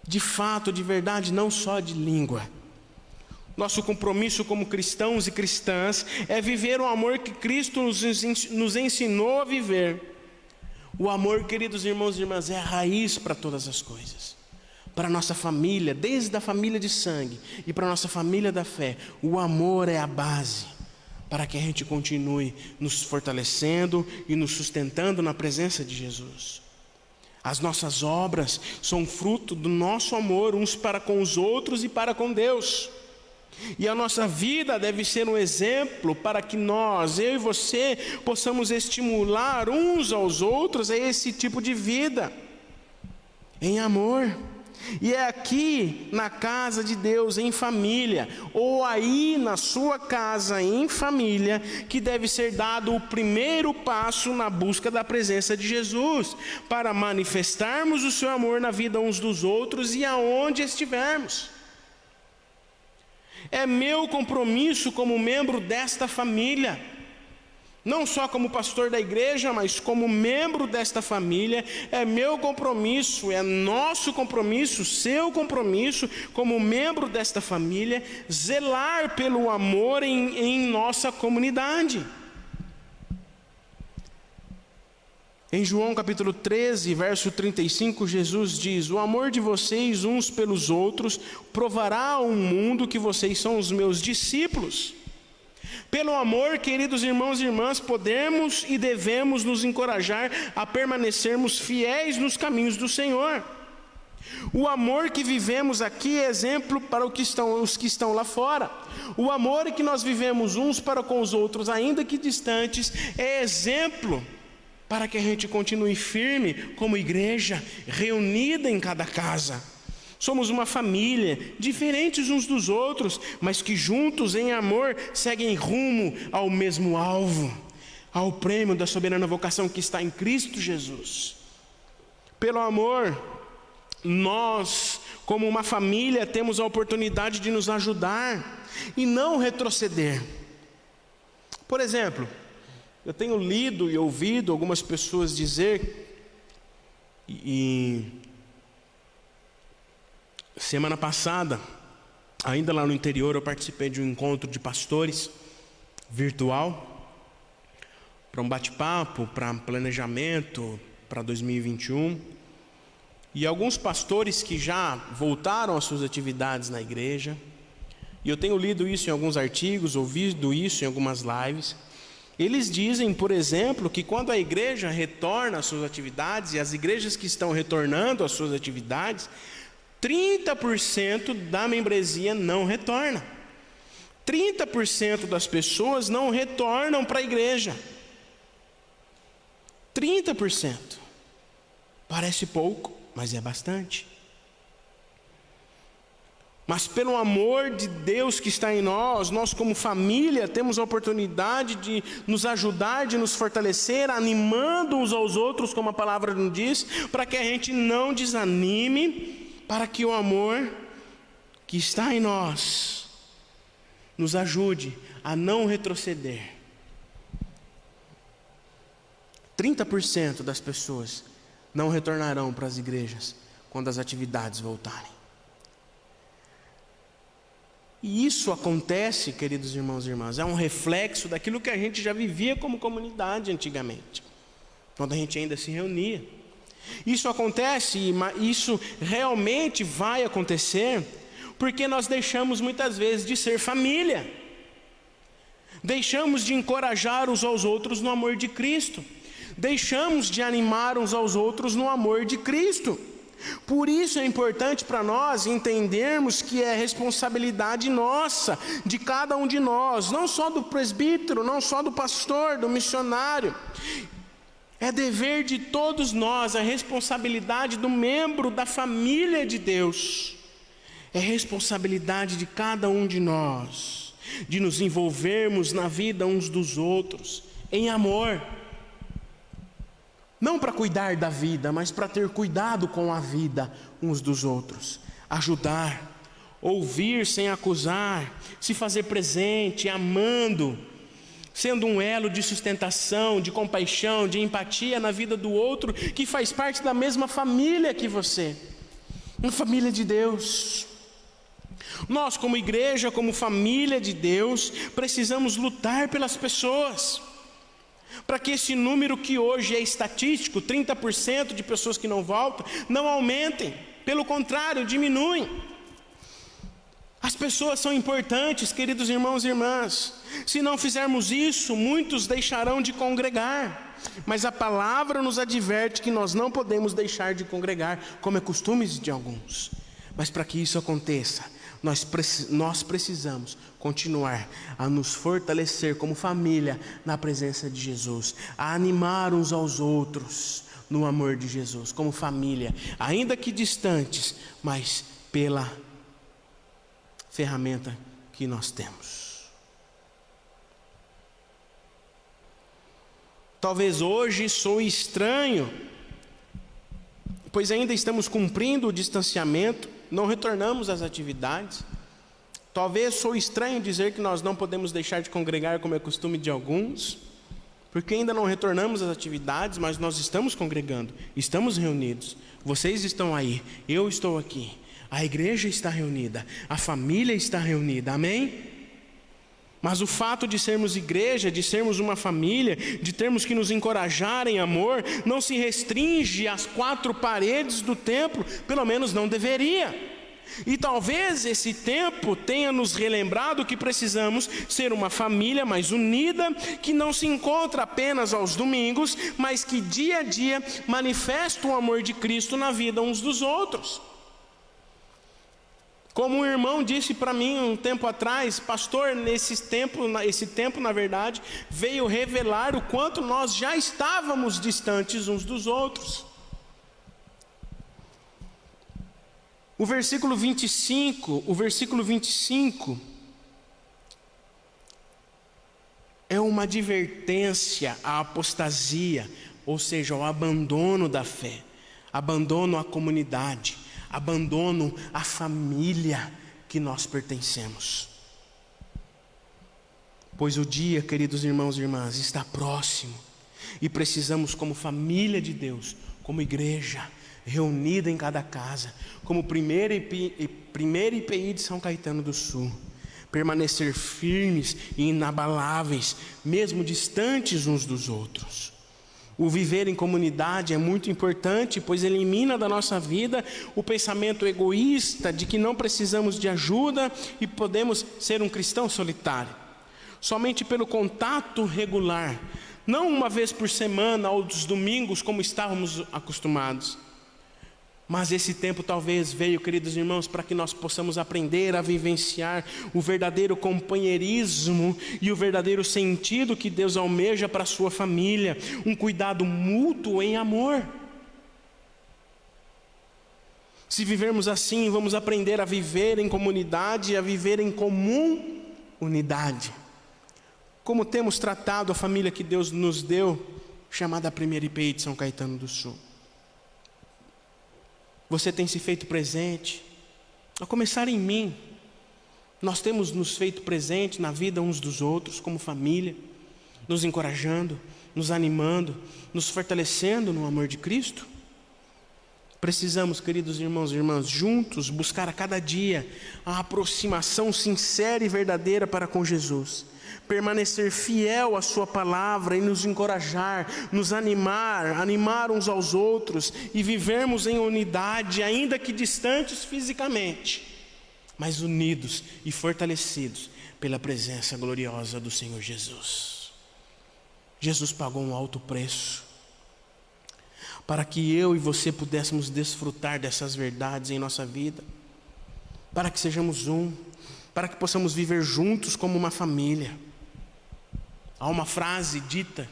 de fato, de verdade, não só de língua. Nosso compromisso como cristãos e cristãs é viver o amor que Cristo nos ensinou a viver. O amor, queridos irmãos e irmãs, é a raiz para todas as coisas. Para a nossa família, desde a família de sangue e para a nossa família da fé, o amor é a base para que a gente continue nos fortalecendo e nos sustentando na presença de Jesus. As nossas obras são fruto do nosso amor uns para com os outros e para com Deus. E a nossa vida deve ser um exemplo para que nós, eu e você, possamos estimular uns aos outros a esse tipo de vida, em amor. E é aqui na casa de Deus, em família, ou aí na sua casa, em família, que deve ser dado o primeiro passo na busca da presença de Jesus, para manifestarmos o seu amor na vida uns dos outros e aonde estivermos. É meu compromisso como membro desta família, não só como pastor da igreja, mas como membro desta família, é meu compromisso, é nosso compromisso, seu compromisso, como membro desta família, zelar pelo amor em nossa comunidade. Em João capítulo 13, verso 35, Jesus diz: o amor de vocês uns pelos outros provará ao mundo que vocês são os meus discípulos. Pelo amor, queridos irmãos e irmãs, podemos e devemos nos encorajar a permanecermos fiéis nos caminhos do Senhor. O amor que vivemos aqui é exemplo para os que estão lá fora. O amor que nós vivemos uns para com os outros, ainda que distantes, é exemplo para que a gente continue firme como igreja, reunida em cada casa. Somos uma família, diferentes uns dos outros, mas que juntos em amor seguem rumo ao mesmo alvo, ao prêmio da soberana vocação que está em Cristo Jesus. Pelo amor, nós, como uma família, temos a oportunidade de nos ajudar e não retroceder. Por exemplo, eu tenho lido e ouvido algumas pessoas dizer, semana passada, ainda lá no interior, eu participei de um encontro de pastores virtual, para um bate-papo, para planejamento para 2021, e alguns pastores que já voltaram às suas atividades na igreja, e eu tenho lido isso em alguns artigos, ouvido isso em algumas lives. Eles dizem, por exemplo, que quando a igreja retorna às suas atividades, e as igrejas que estão retornando às suas atividades, 30% da membresia não retorna. 30% das pessoas não retornam para a igreja. 30%. Parece pouco, mas é bastante. Mas pelo amor de Deus que está em nós, nós como família temos a oportunidade de nos ajudar, de nos fortalecer, animando uns aos outros, como a palavra nos diz, para que a gente não desanime, para que o amor que está em nós nos ajude a não retroceder. 30% das pessoas não retornarão para as igrejas quando as atividades voltarem. E isso acontece, queridos irmãos e irmãs, é um reflexo daquilo que a gente já vivia como comunidade antigamente, quando a gente ainda se reunia. Isso acontece, e isso realmente vai acontecer, porque nós deixamos muitas vezes de ser família, deixamos de encorajar uns aos outros no amor de Cristo, deixamos de animar uns aos outros no amor de Cristo. Por isso é importante para nós entendermos que é responsabilidade nossa, de cada um de nós, não só do presbítero, não só do pastor, do missionário. É dever de todos nós, a responsabilidade do membro da família de Deus. É responsabilidade de cada um de nós, de nos envolvermos na vida uns dos outros, em amor. Não para cuidar da vida, mas para ter cuidado com a vida uns dos outros. Ajudar, ouvir sem acusar, se fazer presente, amando, sendo um elo de sustentação, de compaixão, de empatia na vida do outro, que faz parte da mesma família que você. Uma família de Deus. Nós, como igreja, como família de Deus, precisamos lutar pelas pessoas, para que esse número que hoje é estatístico, 30% de pessoas que não voltam, não aumentem, pelo contrário, diminuem. As pessoas são importantes, queridos irmãos e irmãs. Se não fizermos isso, muitos deixarão de congregar. Mas a palavra nos adverte que nós não podemos deixar de congregar, como é costume de alguns. Mas para que isso aconteça, nós precisamos continuar a nos fortalecer como família na presença de Jesus, a animar uns aos outros no amor de Jesus, como família, ainda que distantes, mas pela ferramenta que nós temos. Talvez hoje sou estranho, pois ainda estamos cumprindo o distanciamento, não retornamos às atividades. Talvez sou estranho dizer que nós não podemos deixar de congregar, como é costume de alguns, porque ainda não retornamos às atividades, mas nós estamos congregando, estamos reunidos. Vocês estão aí, eu estou aqui, a igreja está reunida, a família está reunida, amém? Mas o fato de sermos igreja, de sermos uma família, de termos que nos encorajar em amor, não se restringe às 4 paredes do templo, pelo menos não deveria. E talvez esse tempo tenha nos relembrado que precisamos ser uma família mais unida, que não se encontra apenas aos domingos, mas que dia a dia manifesta o amor de Cristo na vida uns dos outros. Como um irmão disse para mim um tempo atrás, pastor, esse tempo na verdade veio revelar o quanto nós já estávamos distantes uns dos outros. O versículo 25 é uma advertência à apostasia, ou seja, ao abandono da fé, abandono à comunidade, abandono à família que nós pertencemos. Pois o dia, queridos irmãos e irmãs, está próximo e precisamos, como família de Deus, como igreja reunida em cada casa, como primeira IPI de São Caetano do Sul, permanecer firmes e inabaláveis, mesmo distantes uns dos outros. O viver em comunidade é muito importante, pois elimina da nossa vida o pensamento egoísta de que não precisamos de ajuda e podemos ser um cristão solitário. Somente pelo contato regular, não uma vez por semana ou dos domingos como estávamos acostumados. Mas esse tempo talvez veio, queridos irmãos, para que nós possamos aprender a vivenciar o verdadeiro companheirismo e o verdadeiro sentido que Deus almeja para a sua família, um cuidado mútuo em amor. Se vivermos assim, vamos aprender a viver em comunidade e a viver em comum unidade. Como temos tratado a família que Deus nos deu, chamada Primeira IPI de São Caetano do Sul. Você tem se feito presente, a começar em mim. Nós temos nos feito presente na vida uns dos outros, como família, nos encorajando, nos animando, nos fortalecendo no amor de Cristo. Precisamos, queridos irmãos e irmãs, juntos buscar a cada dia a aproximação sincera e verdadeira para com Jesus. Permanecer fiel à sua palavra e nos encorajar, nos animar uns aos outros e vivermos em unidade, ainda que distantes fisicamente, mas unidos e fortalecidos pela presença gloriosa do Senhor Jesus. Jesus pagou um alto preço para que eu e você pudéssemos desfrutar dessas verdades em nossa vida, para que sejamos um, para que possamos viver juntos como uma família. Há uma frase dita: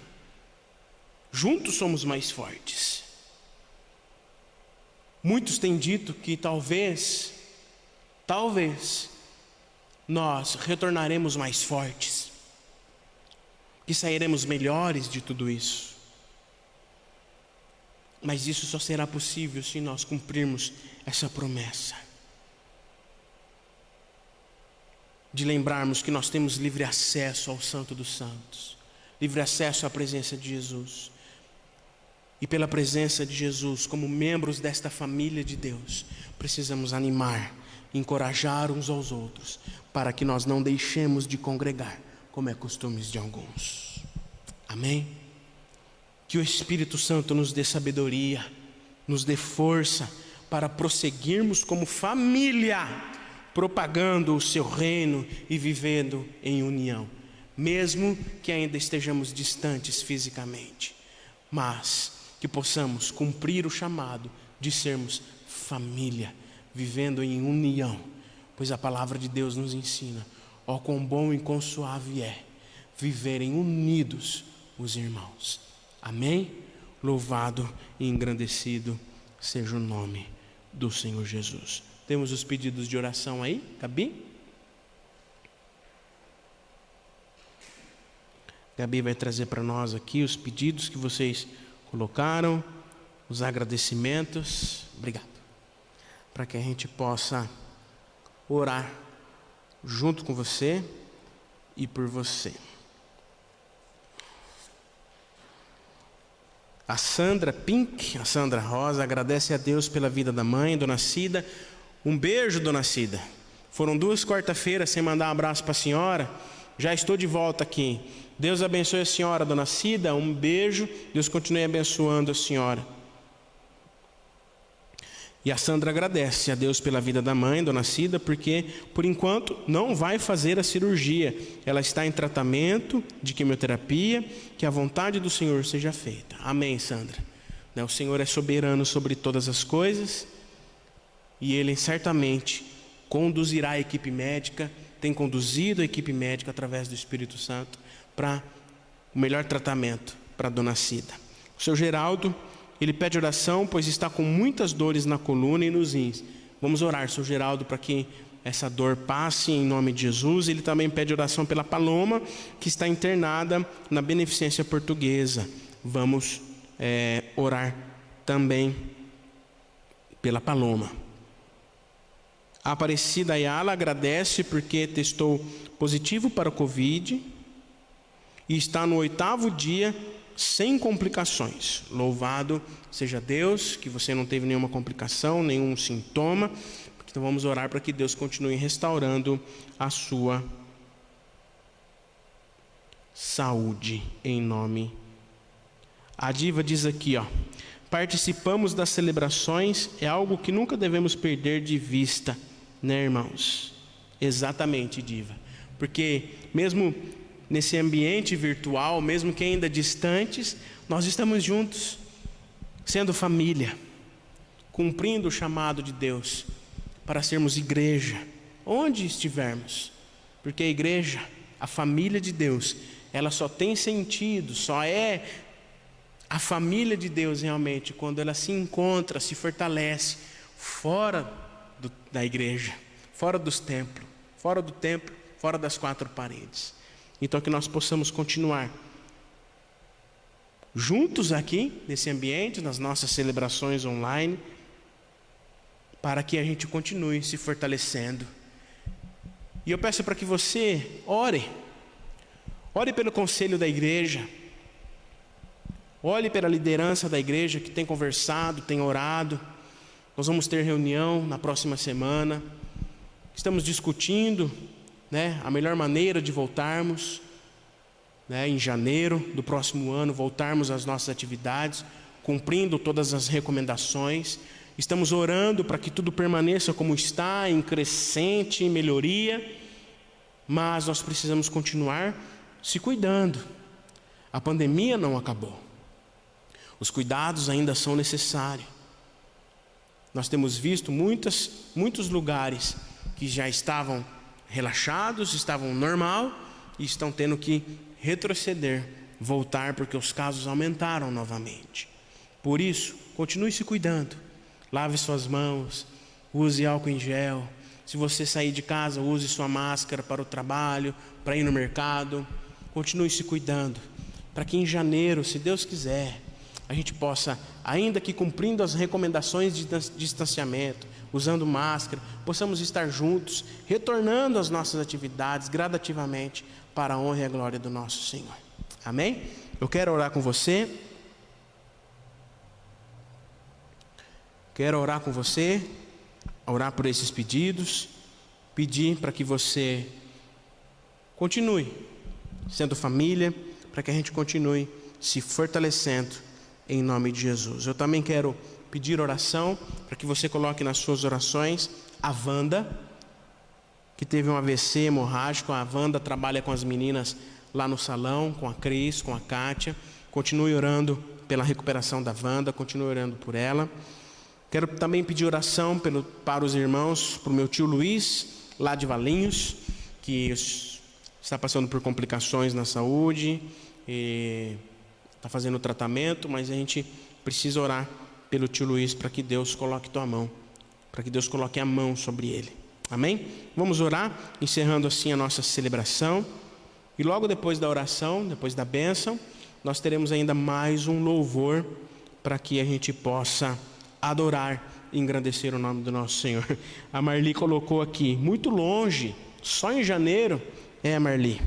juntos somos mais fortes. Muitos têm dito que talvez nós retornaremos mais fortes, que sairemos melhores de tudo isso. Mas isso só será possível se nós cumprirmos essa promessa de lembrarmos que nós temos livre acesso ao Santo dos Santos, livre acesso à presença de Jesus. E pela presença de Jesus, como membros desta família de Deus, precisamos animar encorajar uns aos outros, para que nós não deixemos de congregar, como é costume de alguns. Amém? Que o Espírito Santo nos dê sabedoria, nos dê força para prosseguirmos como família, propagando o seu reino e vivendo em união, mesmo que ainda estejamos distantes fisicamente, mas que possamos cumprir o chamado de sermos família, vivendo em união, pois a palavra de Deus nos ensina: ó quão bom e quão suave é viverem unidos os irmãos. Amém? Louvado e engrandecido seja o nome do Senhor Jesus. Temos os pedidos de oração aí, Gabi? Gabi vai trazer para nós aqui os pedidos que vocês colocaram, os agradecimentos. Obrigado. Para que a gente possa orar junto com você e por você. A Sandra Pink, a Sandra Rosa, agradece a Deus pela vida da mãe, Dona Cida. Um beijo, Dona Cida. Foram 2 quarta-feiras sem mandar um abraço para a senhora. Já estou de volta aqui. Deus abençoe a senhora, Dona Cida. Um beijo. Deus continue abençoando a senhora. E a Sandra agradece a Deus pela vida da mãe, Dona Cida, porque, por enquanto, não vai fazer a cirurgia. Ela está em tratamento de quimioterapia, que a vontade do Senhor seja feita. Amém, Sandra. O Senhor é soberano sobre todas as coisas, e Ele certamente conduzirá a equipe médica, tem conduzido a equipe médica através do Espírito Santo para o melhor tratamento para a Dona Cida. O seu Geraldo, ele pede oração, pois está com muitas dores na coluna e nos rins. Vamos orar, seu Geraldo, para que essa dor passe em nome de Jesus. Ele também pede oração pela Paloma, que está internada na Beneficência Portuguesa. Vamos orar também pela Paloma. A Aparecida Ayala agradece porque testou positivo para o Covid e está no 8º dia sem complicações. Louvado seja Deus, que você não teve nenhuma complicação, nenhum sintoma. Então vamos orar para que Deus continue restaurando a sua saúde, em nome. A Diva diz aqui, participamos das celebrações, é algo que nunca devemos perder de vista, né, irmãos? Exatamente, Diva, porque mesmo nesse ambiente virtual, mesmo que ainda distantes, nós estamos juntos, sendo família, cumprindo o chamado de Deus para sermos igreja, onde estivermos, porque a igreja, a família de Deus, ela só tem sentido, só é a família de Deus realmente quando ela se encontra, se fortalece fora da igreja, fora dos templos, fora do templo, fora das 4 paredes. Então que nós possamos continuar juntos aqui nesse ambiente, nas nossas celebrações online, para que a gente continue se fortalecendo. E eu peço para que você ore pelo conselho da igreja, ore pela liderança da igreja que tem conversado, tem orado. Nós vamos ter reunião na próxima semana, estamos discutindo a melhor maneira de voltarmos, em janeiro do próximo ano, voltarmos às nossas atividades, cumprindo todas as recomendações. Estamos orando para que tudo permaneça como está, em crescente melhoria, mas nós precisamos continuar se cuidando. A pandemia não acabou, os cuidados ainda são necessários. Nós temos visto muitos lugares que já estavam relaxados, estavam normal e estão tendo que retroceder, voltar, porque os casos aumentaram novamente. Por isso, continue se cuidando, lave suas mãos, use álcool em gel. Se você sair de casa, use sua máscara para o trabalho, para ir no mercado. Continue se cuidando, para que em janeiro, se Deus quiser, a gente possa, ainda que cumprindo as recomendações de distanciamento, usando máscara, possamos estar juntos, retornando às nossas atividades gradativamente para a honra e a glória do nosso Senhor. Amém? Eu quero orar com você. orar por esses pedidos, pedir para que você continue sendo família, para que a gente continue se fortalecendo em nome de Jesus. Eu também quero pedir oração para que você coloque nas suas orações a Wanda, que teve um AVC hemorrágico. A Wanda trabalha com as meninas lá no salão, com a Cris, com a Kátia. Continue orando pela recuperação da Wanda, continue orando por ela. Quero também pedir oração para os irmãos, para o meu tio Luiz, lá de Valinhos, que está passando por complicações na saúde, está fazendo tratamento, mas a gente precisa orar pelo tio Luiz para que Deus coloque tua mão, para que Deus coloque a mão sobre ele. Amém? Vamos orar, encerrando assim a nossa celebração. E logo depois da oração, depois da bênção, nós teremos ainda mais um louvor para que a gente possa adorar e engrandecer o nome do nosso Senhor. A Marli colocou aqui, muito longe, só em janeiro. Marli,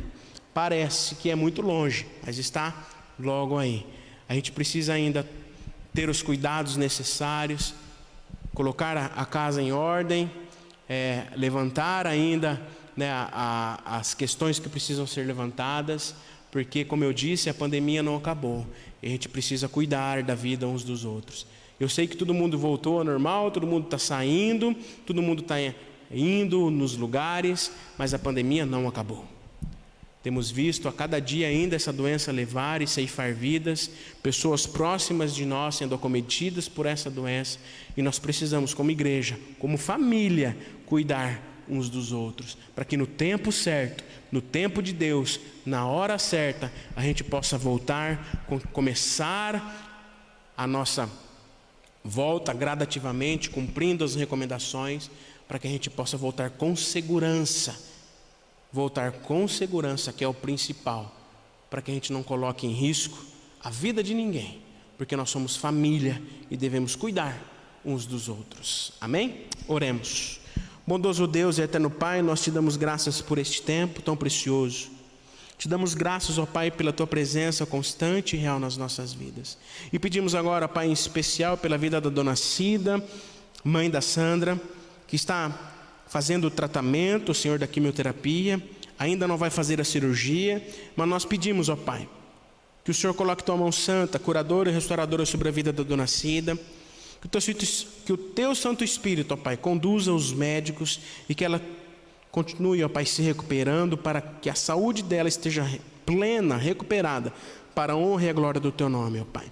parece que é muito longe, mas está logo aí. A gente precisa ainda ter os cuidados necessários, colocar a casa em ordem, levantar ainda, né, as questões que precisam ser levantadas, porque, como eu disse, a pandemia não acabou, e a gente precisa cuidar da vida uns dos outros. Eu sei que todo mundo voltou ao normal, todo mundo está saindo, todo mundo está indo nos lugares, mas a pandemia não acabou. Temos visto a cada dia ainda essa doença levar e ceifar vidas, pessoas próximas de nós sendo acometidas por essa doença, e nós precisamos, como igreja, como família, cuidar uns dos outros, para que no tempo certo, no tempo de Deus, na hora certa, a gente possa voltar, começar a nossa volta gradativamente, cumprindo as recomendações, para que a gente possa voltar com segurança, que é o principal, para que a gente não coloque em risco a vida de ninguém, porque nós somos família e devemos cuidar uns dos outros. Amém? Oremos. Bondoso Deus e eterno Pai, nós te damos graças por este tempo tão precioso. Te damos graças, ó Pai, pela Tua presença constante e real nas nossas vidas. E pedimos agora, Pai, em especial pela vida da dona Cida, mãe da Sandra, que está fazendo o tratamento, Senhor, da quimioterapia, ainda não vai fazer a cirurgia, mas nós pedimos, ó Pai, que o Senhor coloque Tua mão santa, curadora e restauradora sobre a vida da dona Cida, que o Teu Santo Espírito, ó Pai, conduza os médicos e que ela continue, ó Pai, se recuperando, para que a saúde dela esteja plena, recuperada, para a honra e a glória do Teu nome, ó Pai.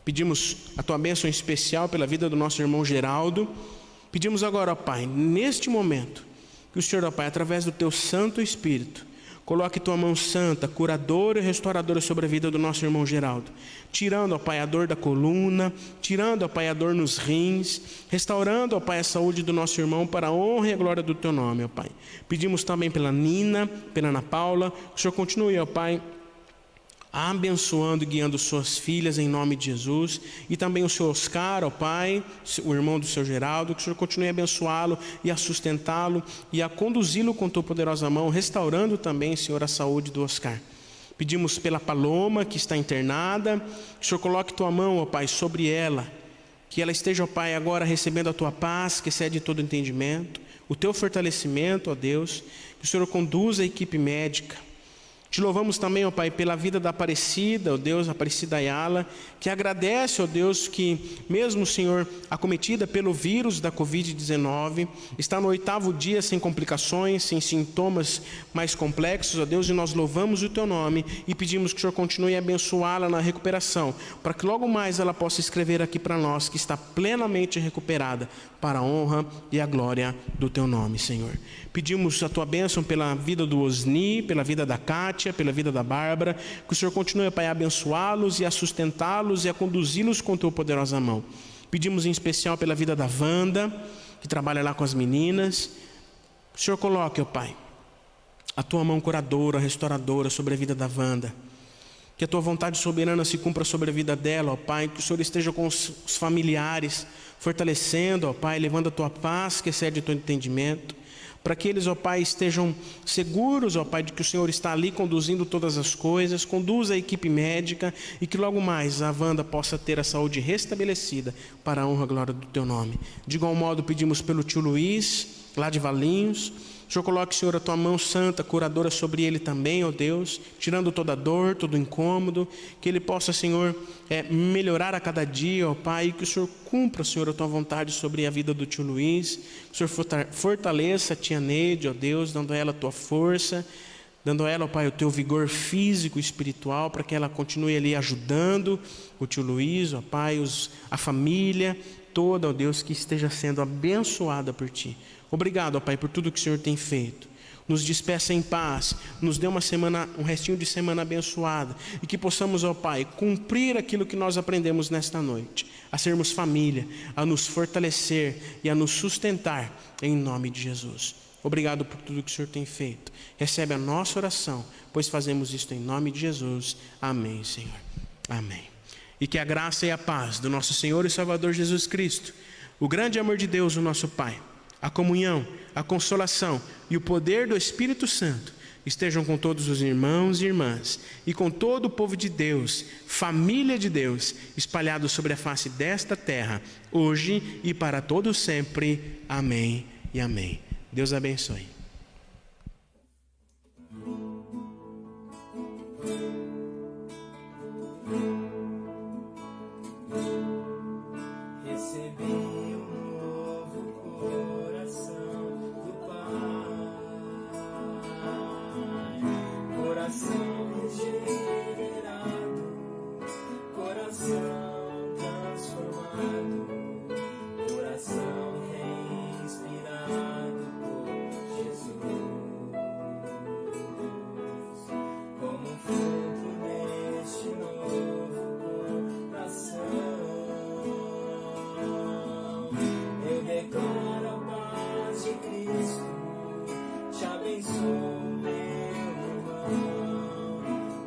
Pedimos a Tua bênção especial pela vida do nosso irmão Geraldo. Pedimos agora, ó Pai, neste momento, que o Senhor, ó Pai, através do Teu Santo Espírito, coloque Tua mão santa, curadora e restauradora sobre a vida do nosso irmão Geraldo, tirando, ó Pai, a dor da coluna, tirando, ó Pai, a dor nos rins, restaurando, ó Pai, a saúde do nosso irmão para a honra e a glória do Teu nome, ó Pai. Pedimos também pela Nina, pela Ana Paula, que o Senhor continue, ó Pai, abençoando e guiando suas filhas em nome de Jesus, e também o seu Oscar, ó Pai, o irmão do seu Geraldo, que o Senhor continue a abençoá-lo e a sustentá-lo e a conduzi-lo com Tua poderosa mão, restaurando também, Senhor, a saúde do Oscar. Pedimos pela Paloma, que está internada, que o Senhor coloque Tua mão, ó Pai, sobre ela, que ela esteja, ó Pai, agora recebendo a Tua paz, que excede todo entendimento, o Teu fortalecimento, ó Deus, que o Senhor conduza a equipe médica. Te louvamos também, ó Pai, pela vida da Aparecida, ó Deus, Aparecida Ayala, que agradece, ó Deus, que mesmo, Senhor, acometida pelo vírus da Covid-19, está no 8º dia sem complicações, sem sintomas mais complexos, ó Deus, e nós louvamos o Teu nome e pedimos que o Senhor continue a abençoá-la na recuperação, para que logo mais ela possa escrever aqui para nós que está plenamente recuperada, para a honra e a glória do Teu nome, Senhor. Pedimos a Tua bênção pela vida do Osni, pela vida da Kátia, pela vida da Bárbara, que o Senhor continue, Pai, a abençoá-los e a sustentá-los e a conduzi-los com Tua poderosa mão. Pedimos em especial pela vida da Wanda, que trabalha lá com as meninas. Que o Senhor coloque, ó Pai, a Tua mão curadora, restauradora sobre a vida da Wanda. Que a Tua vontade soberana se cumpra sobre a vida dela, ó Pai. Que o Senhor esteja com os familiares, fortalecendo, ó Pai, levando a Tua paz que excede todo entendimento. para que eles, ó Pai, estejam seguros, ó Pai, de que o Senhor está ali conduzindo todas as coisas, conduza a equipe médica e que logo mais a Wanda possa ter a saúde restabelecida para a honra e glória do Teu nome. De igual modo pedimos pelo tio Luiz, lá de Valinhos. O Senhor coloque, Senhor, a Tua mão santa, curadora sobre ele também, ó Deus, tirando toda dor, todo incômodo, que ele possa, Senhor, melhorar a cada dia, ó Pai, e que o Senhor cumpra, Senhor, a Tua vontade sobre a vida do tio Luiz, que o Senhor fortaleça a tia Neide, ó Deus, dando a ela a Tua força, dando a ela, ó Pai, o Teu vigor físico e espiritual, para que ela continue ali ajudando o tio Luiz, ó Pai, a família toda, ó Deus, que esteja sendo abençoada por Ti. Obrigado, ó Pai, por tudo que o Senhor tem feito. Nos despeça em paz, nos dê um restinho de semana abençoada, e que possamos, ó Pai, cumprir aquilo que nós aprendemos nesta noite, a sermos família, a nos fortalecer e a nos sustentar, em nome de Jesus. Obrigado por tudo que o Senhor tem feito. Recebe a nossa oração, pois fazemos isto em nome de Jesus. Amém, Senhor. Amém. E que a graça e a paz do nosso Senhor e Salvador Jesus Cristo, o grande amor de Deus, o nosso Pai, a comunhão, a consolação e o poder do Espírito Santo estejam com todos os irmãos e irmãs e com todo o povo de Deus, família de Deus, espalhados sobre a face desta terra, hoje e para todo sempre. Amém e amém. Deus abençoe.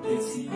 Esse